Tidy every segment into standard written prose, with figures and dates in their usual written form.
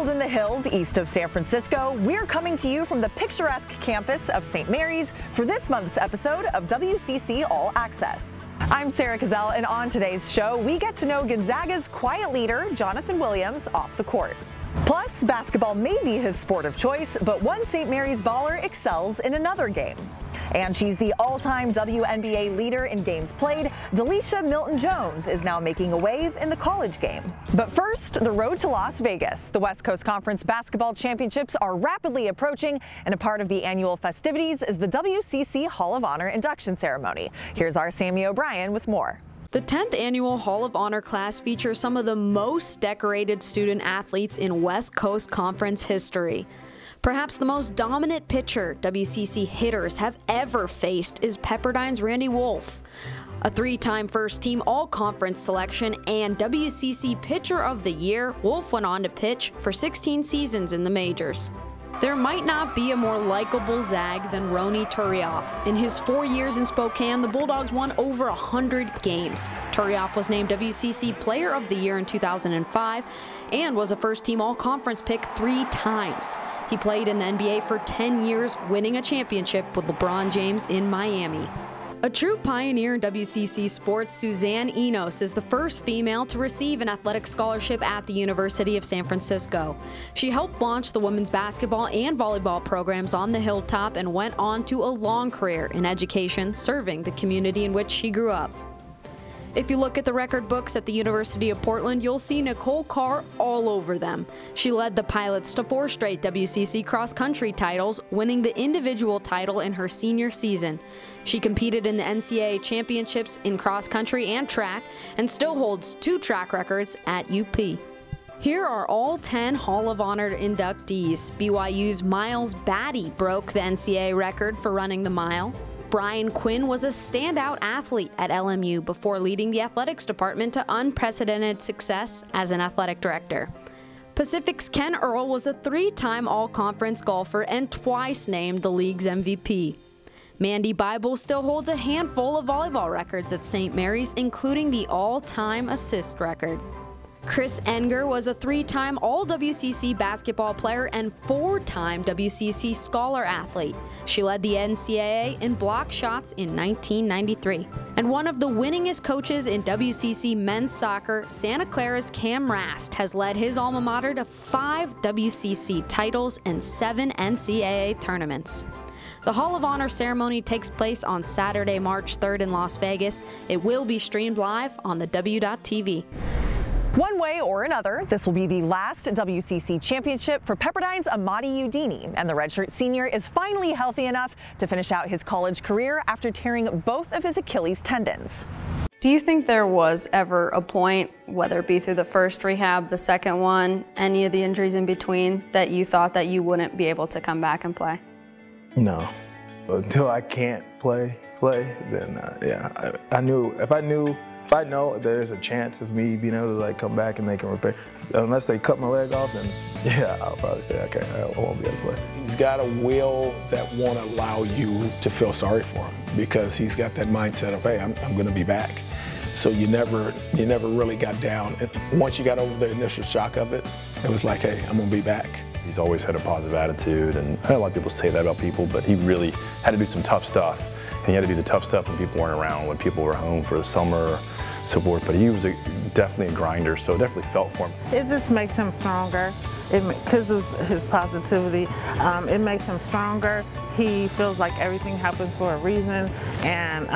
Nestled in the hills east of San Francisco, we're coming to you from the picturesque campus of St. Mary's for this month's episode of WCC All-Access. I'm Sarah Cazell, and on today's show, we get to know Gonzaga's quiet leader, Johnathan Williams, off the court. Plus, basketball may be his sport of choice, but one St. Mary's baller excels in another game. And she's the all-time WNBA leader in games played. Delisha Milton-Jones is now making a wave in the college game. But first, the road to Las Vegas. The West Coast Conference Basketball Championships are rapidly approaching, and a part of the annual festivities is the WCC Hall of Honor induction ceremony. Here's our Sammy O'Brien with more. The 10th annual Hall of Honor class features some of the most decorated student athletes in West Coast Conference history. Perhaps the most dominant pitcher WCC hitters have ever faced is Pepperdine's Randy Wolf. A three-time first-team all-conference selection and WCC Pitcher of the Year, Wolf went on to pitch for 16 seasons in the majors. There might not be a more likable Zag than Ronny Turioff. In his 4 years in Spokane, the Bulldogs won over 100 games. Turioff was named WCC Player of the Year in 2005 and was a first-team all-conference pick 3 times. He played in the NBA for 10 years, winning a championship with LeBron James in Miami. A true pioneer in WCC sports, Suzanne Enos is the first female to receive an athletic scholarship at the University of San Francisco. She helped launch the women's basketball and volleyball programs on the Hilltop and went on to a long career in education, serving the community in which she grew up. If you look at the record books at the University of Portland, you'll see Nicole Carr all over them. She led the Pilots to 4 straight WCC cross-country titles, winning the individual title in her senior season. She competed in the NCAA championships in cross-country and track, and still holds 2 track records at UP. Here are all 10 Hall of Honor inductees. BYU's Miles Batty broke the NCAA record for running the mile. Brian Quinn was a standout athlete at LMU before leading the athletics department to unprecedented success as an athletic director. Pacific's Ken Earl was a 3-time all-conference golfer and twice named the league's MVP. Mandy Bible still holds a handful of volleyball records at St. Mary's, including the all-time assist record. Chris Enger was a 3-time All-WCC basketball player and 4-time WCC Scholar athlete. She led the NCAA in block shots in 1993. And one of the winningest coaches in WCC men's soccer, Santa Clara's Cam Rast, has led his alma mater to 5 WCC titles and 7 NCAA tournaments. The Hall of Honor ceremony takes place on Saturday, March 3rd in Las Vegas. It will be streamed live on the W.TV. One way or another, this will be the last WCC championship for Pepperdine's Amadi Udini, and the redshirt senior is finally healthy enough to finish out his college career after tearing both of his Achilles tendons. Do you think there was ever a point, whether it be through the first rehab, the second one, any of the injuries in between, that you thought that you wouldn't be able to come back and play? No. Until I can't play, then yeah. I knew if I know there's a chance of me being able to like come back and they can repair, unless they cut my leg off, then yeah, I'll probably say, okay, I won't be able to play. He's got a will that won't allow you to feel sorry for him, because he's got that mindset of, hey, I'm going to be back. So you never really got down. Once you got over the initial shock of it, it was like, hey, I'm going to be back. He's always had a positive attitude, and I know a lot of people say that about people, but he really had to do some tough stuff. And he had to do the tough stuff when people weren't around, when people were home for the summer, so forth. But he was definitely a grinder, so it definitely felt for him. It just makes him stronger. Because of his positivity, it makes him stronger. He feels like everything happens for a reason, and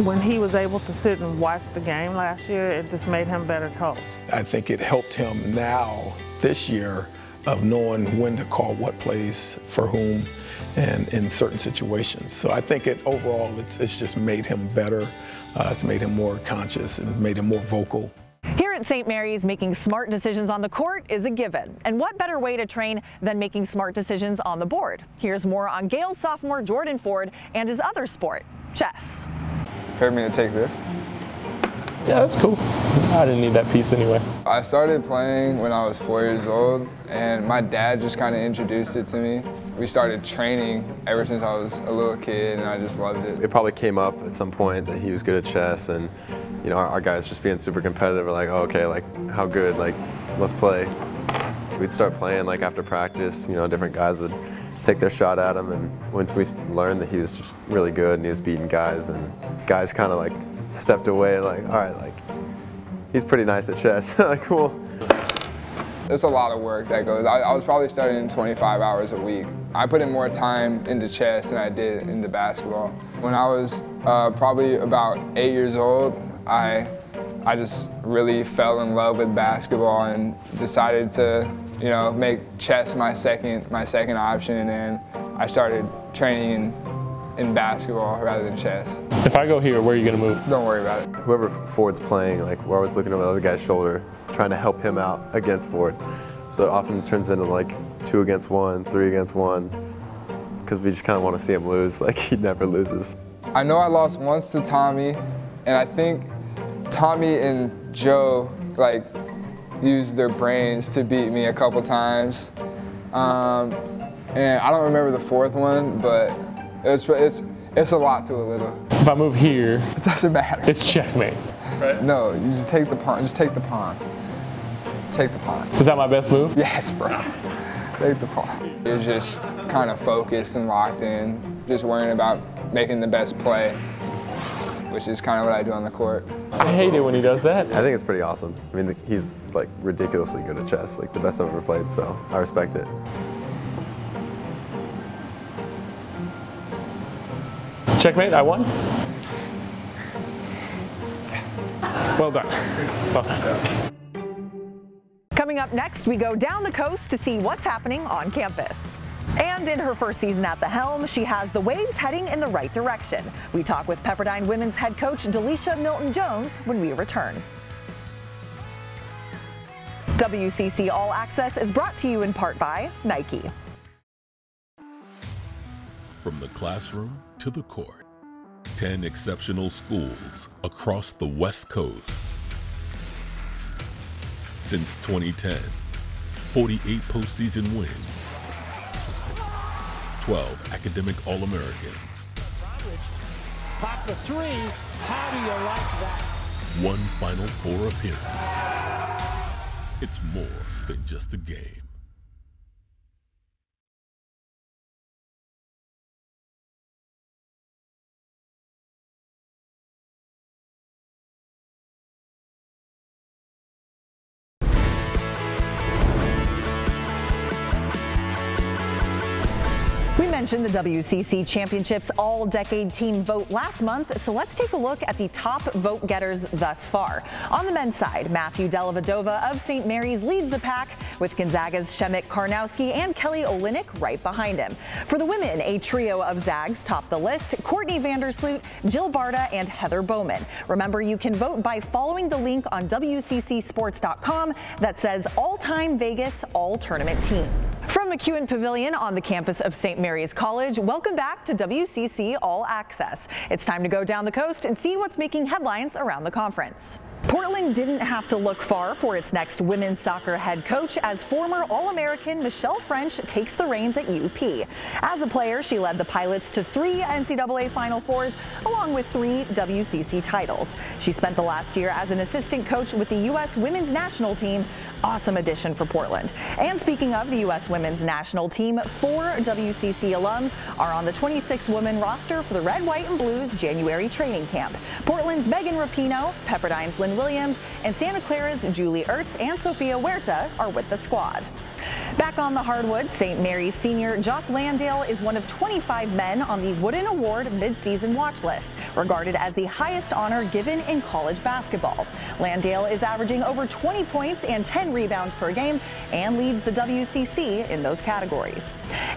when he was able to sit and watch the game last year, it just made him a better coach. I think it helped him now, this year, of knowing when to call what plays for whom and in certain situations. So I think overall it's just made him better. It's made him more conscious and made him more vocal. Here at St. Mary's, making smart decisions on the court is a given. And what better way to train than making smart decisions on the board? Here's more on Gale's sophomore Jordan Ford and his other sport, chess. Prepared me to take this. Yeah, that's cool. I didn't need that piece anyway. I started playing when I was 4 years old, and my dad just kind of introduced it to me. We started training ever since I was a little kid, and I just loved it. It probably came up at some point that he was good at chess, and you know, our guys just being super competitive are like, oh, okay, like how good, like let's play. We'd start playing like after practice, you know, different guys would take their shot at him, and once we learned that he was just really good and he was beating guys, and guys kind of like stepped away like, all right, like he's pretty nice at chess. Like, cool. There's a lot of work that goes. I was probably studying 25 hours a week. I put in more time into chess than I did into basketball. When I was probably about 8 years old, I just really fell in love with basketball and decided to, you know, make chess my second option, and I started training in basketball rather than chess. If I go here, where are you going to move? Don't worry about it. Whoever Ford's playing, like, we're always looking over the other guy's shoulder, trying to help him out against Ford. So it often turns into like 2 against 1, 3 against 1, because we just kind of want to see him lose. Like, he never loses. I know I lost once to Tommy, and I think Tommy and Joe like used their brains to beat me a couple times. And I don't remember the fourth one, but it's a lot to a little. If I move here, it doesn't matter. It's checkmate, right? No, you just take the pawn. Just take the pawn. Take the pawn. Is that my best move? Yes, bro. Take the pawn. You're just kind of focused and locked in, just worrying about making the best play, which is kind of what I do on the court. I hate it when he does that. I think it's pretty awesome. I mean, he's like ridiculously good at chess, like the best I've ever played, so I respect it. Checkmate, I won. Well done. Well done. Coming up next, we go down the coast to see what's happening on campus. And in her first season at the helm, she has the Waves heading in the right direction. We talk with Pepperdine women's head coach Delisha Milton-Jones when we return. WCC All-Access is brought to you in part by Nike. From the classroom to the court, 10 exceptional schools across the West Coast. Since 2010, 48 postseason wins, 12 academic All-Americans. Pop the three, how do you like that? 1 Final Four appearance. It's more than just a game. We mentioned the WCC Championships All-Decade Team vote last month, so let's take a look at the top vote getters thus far. On the men's side, Matthew Dellavedova of St. Mary's leads the pack, with Gonzaga's Shemek Karnowski and Kelly Olynyk right behind him. For the women, a trio of Zags top the list: Courtney Vandersloot, Jill Barta, and Heather Bowman. Remember, you can vote by following the link on WCCsports.com that says All-Time Vegas All-Tournament Team. From McEwen Pavilion on the campus of St. Mary's College, welcome back to WCC All-Access. It's time to go down the coast and see what's making headlines around the conference. Portland didn't have to look far for its next women's soccer head coach as former All-American Michelle French takes the reins at UP. As a player, she led the Pilots to 3 NCAA Final Fours along with 3 WCC titles. She spent the last year as an assistant coach with the U.S. women's national team. Awesome addition for Portland. And speaking of the U.S. women's national team, 4 WCC alums are on the 26-woman roster for the Red, White, and Blues January training camp. Portland's Megan Rapinoe, Pepperdine's Lynn Williams, and Santa Clara's Julie Ertz and Sophia Huerta are with the squad. Back on the hardwood, St. Mary's senior Jock Landale is one of 25 men on the Wooden Award mid-season watch list, regarded as the highest honor given in college basketball. Landale is averaging over 20 points and 10 rebounds per game and leads the WCC in those categories.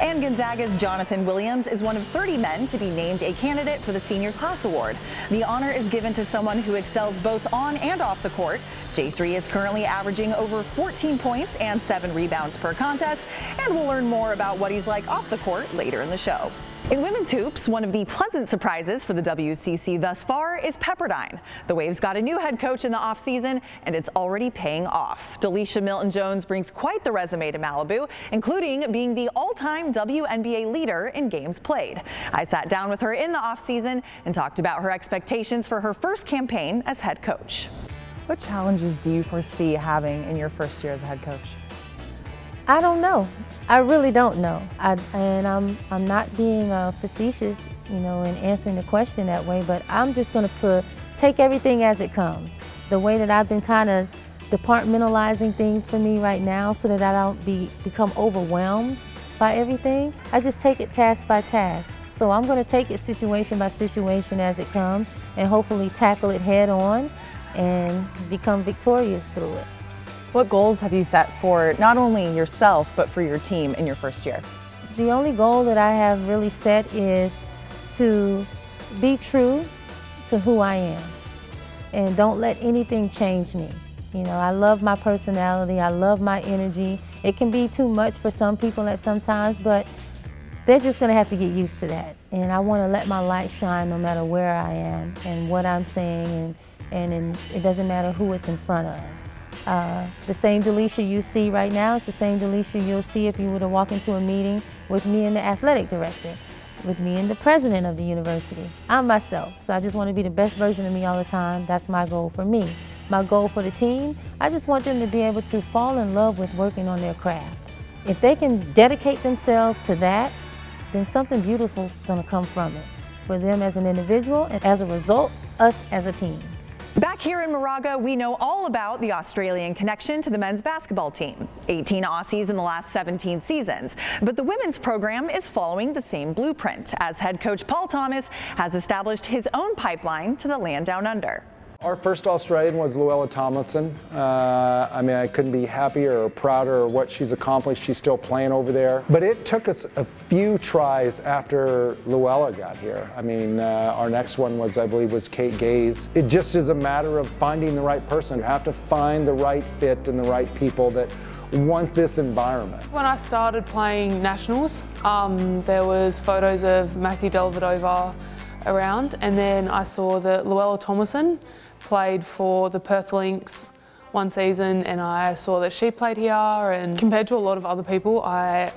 And Gonzaga's Johnathan Williams is one of 30 men to be named a candidate for the Senior Class Award. The honor is given to someone who excels both on and off the court. J3 is currently averaging over 14 points and 7 rebounds per contest, and we'll learn more about what he's like off the court later in the show. In women's hoops, one of the pleasant surprises for the WCC thus far is Pepperdine. The Waves got a new head coach in the offseason, and it's already paying off. Delisha Milton-Jones brings quite the resume to Malibu, including being the all-time WNBA leader in games played. I sat down with her in the offseason and talked about her expectations for her first campaign as head coach. What challenges do you foresee having in your first year as a head coach? I don't know. I really don't know. I'm not being facetious, in answering the question that way, but I'm just going to take everything as it comes. The way that I've been kind of departmentalizing things for me right now so that I don't become overwhelmed by everything. I just take it task by task. So I'm going to take it situation by situation as it comes and hopefully tackle it head on and become victorious through it. What goals have you set for not only yourself, but for your team in your first year? The only goal that I have really set is to be true to who I am and don't let anything change me. I love my personality, I love my energy. It can be too much for some people at some times, but they're just going to have to get used to that. And I want to let my light shine no matter where I am and what I'm saying, and it doesn't matter who it's in front of. The same Delisha you see right now is the same Delisha you'll see if you were to walk into a meeting with me and the athletic director, with me and the president of the university. I'm myself, so I just want to be the best version of me all the time. That's my goal for me. My goal for the team, I just want them to be able to fall in love with working on their craft. If they can dedicate themselves to that, then something beautiful is going to come from it, for them as an individual and as a result, us as a team. Back here in Moraga, we know all about the Australian connection to the men's basketball team. 18 Aussies in the last 17 seasons. But the women's program is following the same blueprint, as head coach Paul Thomas has established his own pipeline to the land down under. Our first Australian was Luella Tomlinson. I couldn't be happier or prouder of what she's accomplished. She's still playing over there. But it took us a few tries after Luella got here. Our next one was, I believe, was Kate Gaze. It just is a matter of finding the right person. You have to find the right fit and the right people that want this environment. When I started playing nationals, there was photos of Matthew Dellavedova around, and then I saw that Luella Tomlinson played for the Perth Lynx one season, and I saw that she played here, and compared to a lot of other people, I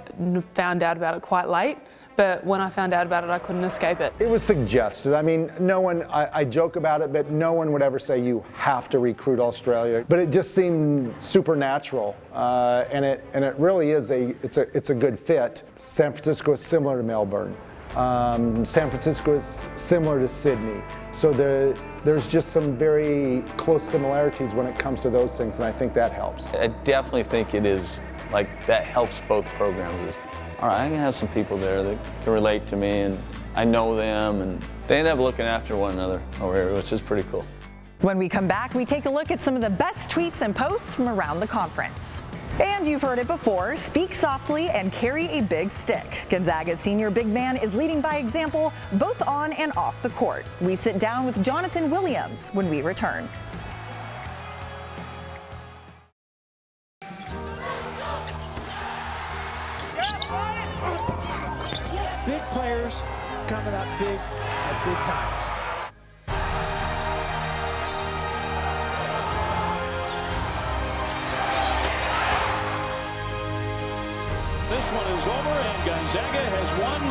found out about it quite late. But when I found out about it, I couldn't escape it. It was suggested. No one, I joke about it, but no one would ever say you have to recruit Australia. But it just seemed supernatural, and it really is it's a good fit. San Francisco is similar to Melbourne. San Francisco is similar to Sydney. So there's just some very close similarities when it comes to those things, and I think that helps. I definitely think it is, that helps both programs. All right, I can have some people there that can relate to me, and I know them, and they end up looking after one another over here, which is pretty cool. When we come back, we take a look at some of the best tweets and posts from around the conference. And you've heard it before, speak softly and carry a big stick. Gonzaga's senior big man is leading by example, both on and off the court. We sit down with Johnathan Williams when we return. Big players coming up big at big times. This one is over, and Gonzaga has won.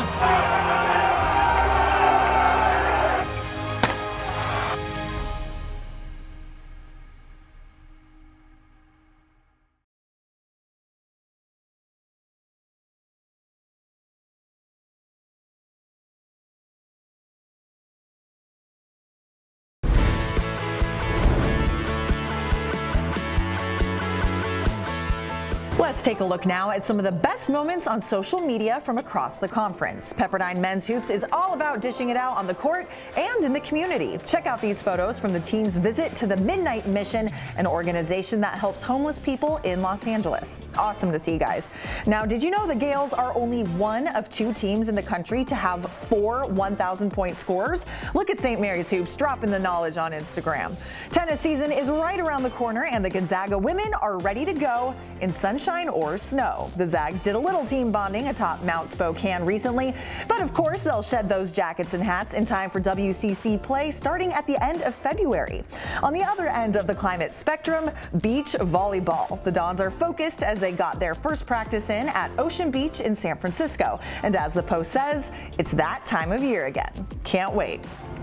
Let's take a look now at some of the best moments on social media from across the conference. Pepperdine Men's Hoops is all about dishing it out on the court and in the community. Check out these photos from the team's visit to the Midnight Mission, an organization that helps homeless people in Los Angeles. Awesome to see, guys. Now, did you know the Gales are only one of 2 teams in the country to have 4 1,000-point scorers? Look at St. Mary's Hoops dropping the knowledge on Instagram. Tennis season is right around the corner, and the Gonzaga women are ready to go in sunshine or snow. The Zags did a little team bonding atop Mount Spokane recently, but of course they'll shed those jackets and hats in time for WCC play starting at the end of February. On the other end of the climate spectrum, beach volleyball. The Dons are focused as they got their first practice in at Ocean Beach in San Francisco. And as the post says, it's that time of year again. Can't wait.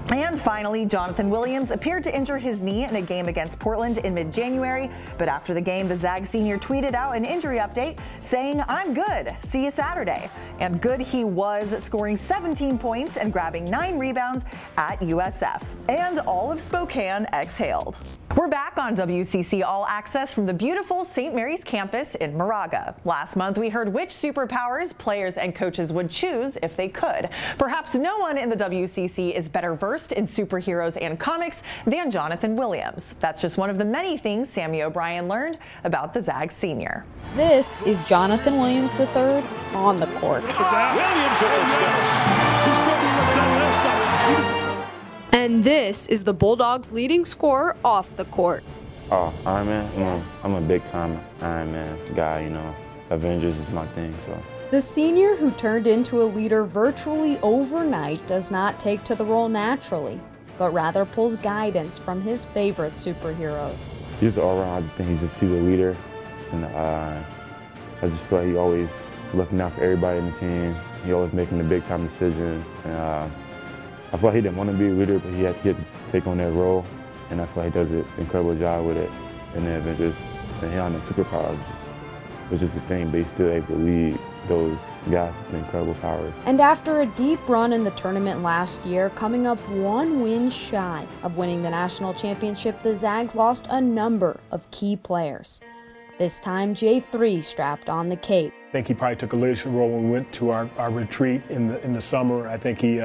And finally, Johnathan Williams appeared to injure his knee in a game against Portland in mid-January, but after the game, the Zag senior tweeted out an injury update saying, "I'm good, see you Saturday." And good he was, scoring 17 points and grabbing 9 rebounds at USF. And all of Spokane exhaled. We're back on WCC All-Access from the beautiful St. Mary's campus in Moraga. Last month, we heard which superpowers players and coaches would choose if they could. Perhaps no one in the WCC is better versed in superheroes and comics than Johnathan Williams. That's just one of the many things Sammy O'Brien learned about the Zag senior. This is Johnathan Williams III on the court. Williams at the steps. He's starting with that last time. And this is the Bulldogs' leading scorer off the court. Oh, Iron Man? I'm a big-time Iron Man guy, you know. Avengers is my thing, so. The senior who turned into a leader virtually overnight does not take to the role naturally, but rather pulls guidance from his favorite superheroes. He's all around. I just think he's a leader, and I just feel like he's always looking out for everybody in the team. He always making the big-time decisions, and I feel like he didn't want to be a leader, but he had to take on that role, and I feel like he does an incredible job with it. And then Avengers, and he on the superpowers, which is the thing, but he's still able to lead those guys with incredible powers. And after a deep run in the tournament last year, coming up 1 win shy of winning the national championship, the Zags lost a number of key players. This time, J3 strapped on the cape. I think he probably took a leadership role when we went to our retreat in the summer. I think he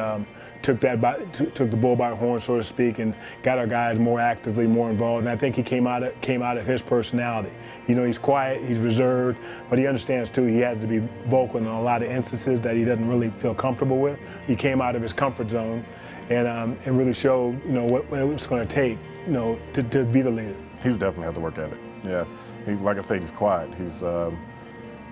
took the bull by the horn, so to speak, and got our guys more actively, more involved. And I think he came out of his personality. You know, he's quiet, he's reserved, but he understands too he has to be vocal in a lot of instances that he doesn't really feel comfortable with. He came out of his comfort zone and really showed, you know, what it was going to take, you know, to be the leader. He's definitely had to work at it. Yeah, like I said, he's quiet.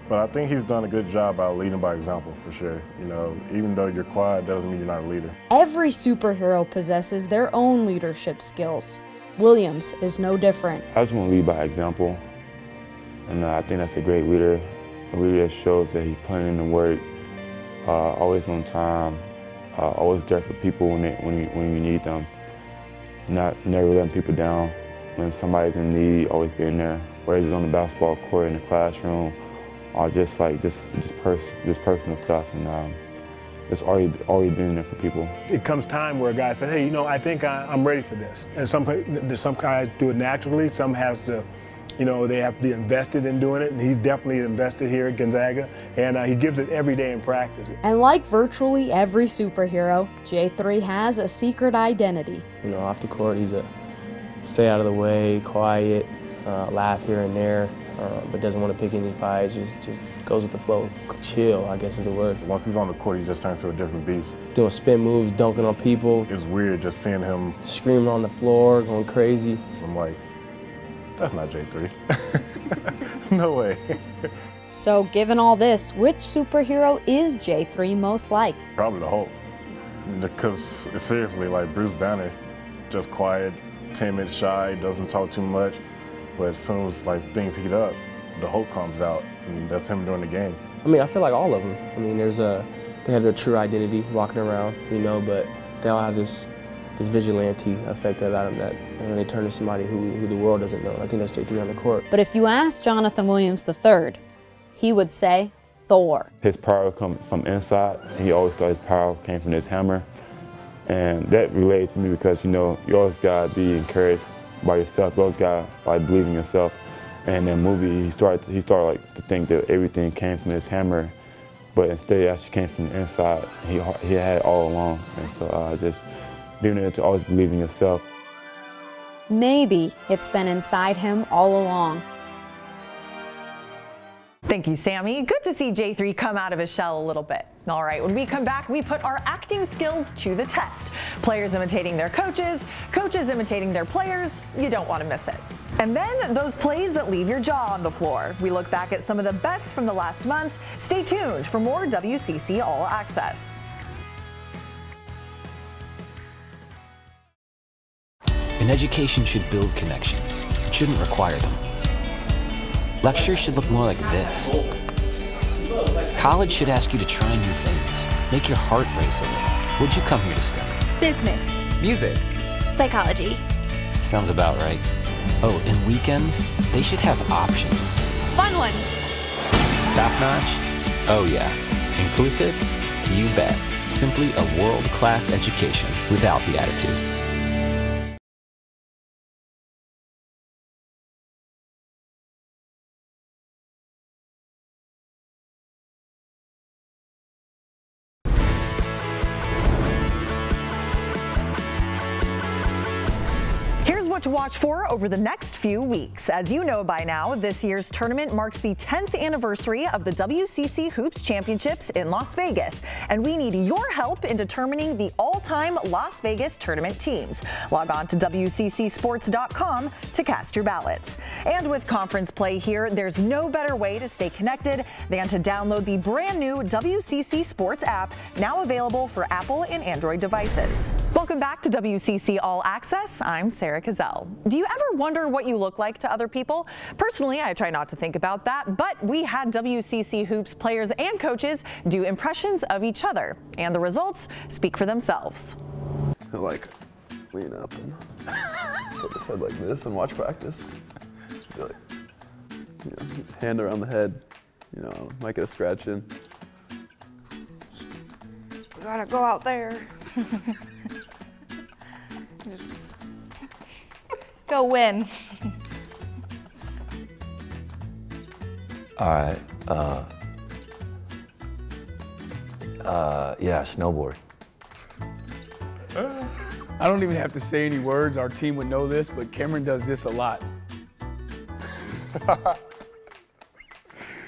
But I think he's done a good job about leading by example, for sure. You know, even though you're quiet, doesn't mean you're not a leader. Every superhero possesses their own leadership skills. Williams is no different. I just want to lead by example, and I think that's a great leader. A leader that shows that he's putting in the work, always on time, always there for people when you need them. Never letting people down. When somebody's in need, always being there. Whether it's on the basketball court, in the classroom, or just personal stuff, and it's already been there for people. It comes time where a guy says, hey, you know, I think I'm ready for this. And some guys do it naturally, some have to, you know, they have to be invested in doing it, and he's definitely invested here at Gonzaga, and he gives it every day in practice. And like virtually every superhero, J3 has a secret identity. You know, off the court, he's a stay out of the way, quiet, laugh here and there, but doesn't want to pick any fights, just goes with the flow. Chill, I guess is the word. Once he's on the court, he just turns to a different beast. Doing spin moves, dunking on people. It's weird just seeing him screaming on the floor, going crazy. I'm like, that's not J3. No way. So given all this, which superhero is J3 most like? Probably the Hulk. Because seriously, like Bruce Banner, just quiet, timid, shy, doesn't talk too much. But as soon as like things heat up, the Hulk comes out, and that's him during the game. I mean, I feel like all of them. I mean, they have their true identity walking around, you know, but they all have this vigilante effect about them that they turn to somebody who the world doesn't know. I think that's J3 on the court. But if you ask Johnathan Williams III, he would say Thor. His power comes from inside. He always thought his power came from his hammer. And that relates to me because, you know, you always got to be encouraged by yourself. You always got to believe in yourself. And in that movie, he started like to think that everything came from his hammer, but instead it actually came from the inside. He had it all along. And so just being able to always believe in yourself. Maybe it's been inside him all along. Thank you, Sammy. Good to see J3 come out of his shell a little bit. All right, when we come back, we put our acting skills to the test. Players imitating their coaches, coaches imitating their players. You don't want to miss it. And then those plays that leave your jaw on the floor. We look back at some of the best from the last month. Stay tuned for more WCC All-Access. An education should build connections. It shouldn't require them. Lectures should look more like this. College should ask you to try new things, make your heart race a little. What'd you come here to study? Business. Music. Psychology. Sounds about right. Oh, and weekends? They should have options. Fun ones. Top notch? Oh yeah. Inclusive? You bet. Simply a world-class education without the attitude. What to watch for over the next few weeks. As you know by now, this year's tournament marks the 10th anniversary of the WCC Hoops Championships in Las Vegas, and we need your help in determining the all-time Las Vegas tournament teams. Log on to WCCSports.com to cast your ballots. And with conference play here, there's no better way to stay connected than to download the brand new WCC Sports app, now available for Apple and Android devices. Welcome back to WCC All Access. I'm Sarah Cazell. Do you ever wonder what you look like to other people? Personally, I try not to think about that, but we had WCC Hoops players and coaches do impressions of each other, and the results speak for themselves. He'll like lean up and put his head like this and watch practice. Be like, you know, hand around the head, you know, might get a scratch in. We gotta go out there. Go win. All right. Yeah, snowboard. I don't even have to say any words. Our team would know this, but Cameron does this a lot.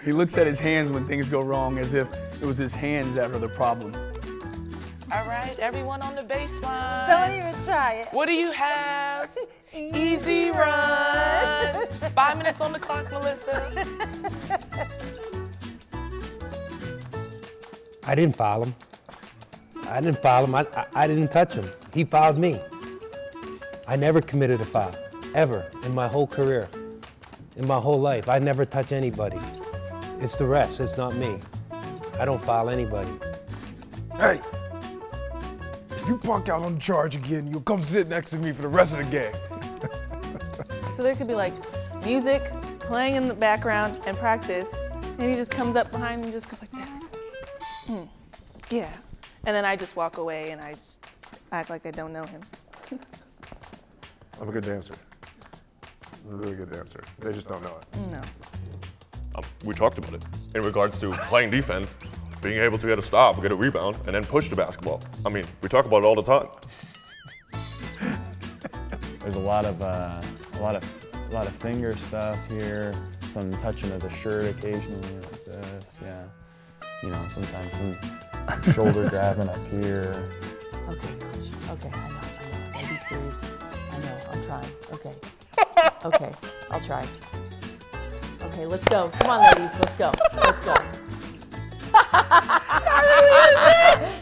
He looks at his hands when things go wrong as if it was his hands that are the problem. All right, everyone on the baseline. Don't even try it. What do you have? Easy run. 5 minutes on the clock, Melissa. I didn't foul him. I didn't touch him. He fouled me. I never committed a foul, ever, in my whole career, in my whole life. I never touch anybody. It's the refs, it's not me. I don't foul anybody. Hey, if you punk out on the charge again, you'll come sit next to me for the rest of the game. So there could be like music playing in the background and practice, and he just comes up behind me and just goes like this. Yeah. And then I just walk away and I just act like I don't know him. I'm a good dancer. I'm a really good dancer. They just don't know it. No. We talked about it in regards to playing defense, being able to get a stop, get a rebound, and then push the basketball. I mean, we talk about it all the time. There's a lot of finger stuff here, some touching of the shirt occasionally like this, yeah. You know, sometimes some shoulder grabbing up here. Okay, coach. Okay, I know. I'll be serious. I know, I'm trying. Okay. Okay, I'll try. Okay, let's go. Come on, ladies, let's go. Let's go.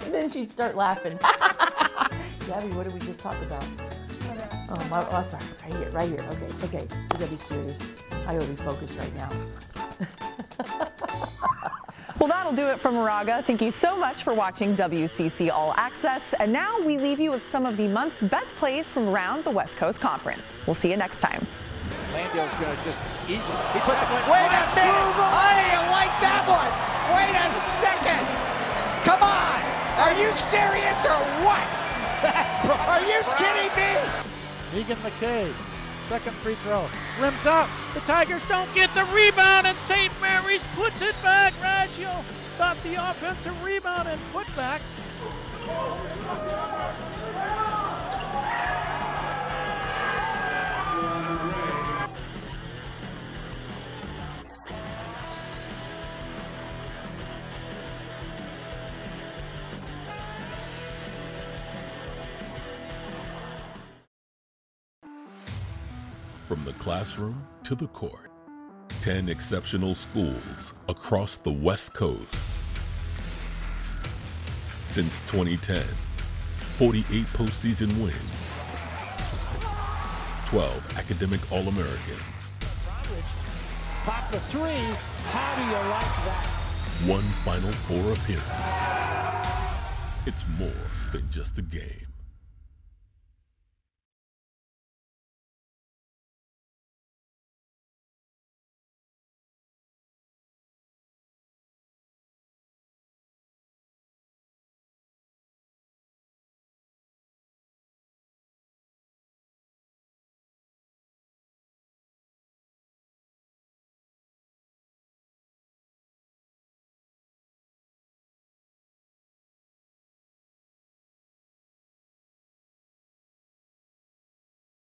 And then she'd start laughing. Gabby, what did we just talk about? Oh, sorry, right here. Okay, we gotta be serious. I gotta be focused right now. Well, that'll do it from Moraga. Thank you so much for watching WCC All Access. And now we leave you with some of the month's best plays from around the West Coast Conference. We'll see you next time. Landale's going to just easily. He put the, wait a minute! How do you like that one? Wait a second! Come on! Are you serious or what? Are you kidding me? Egan McKay, second free throw. Rims up. The Tigers don't get the rebound, and St. Mary's puts it back. Raggio got the offensive rebound and put back. From the classroom to the court, 10 exceptional schools across the West Coast. Since 2010, 48 postseason wins, 12 academic All-Americans. Pop the three. How do you like that? 1 Final Four appearance. It's more than just a game.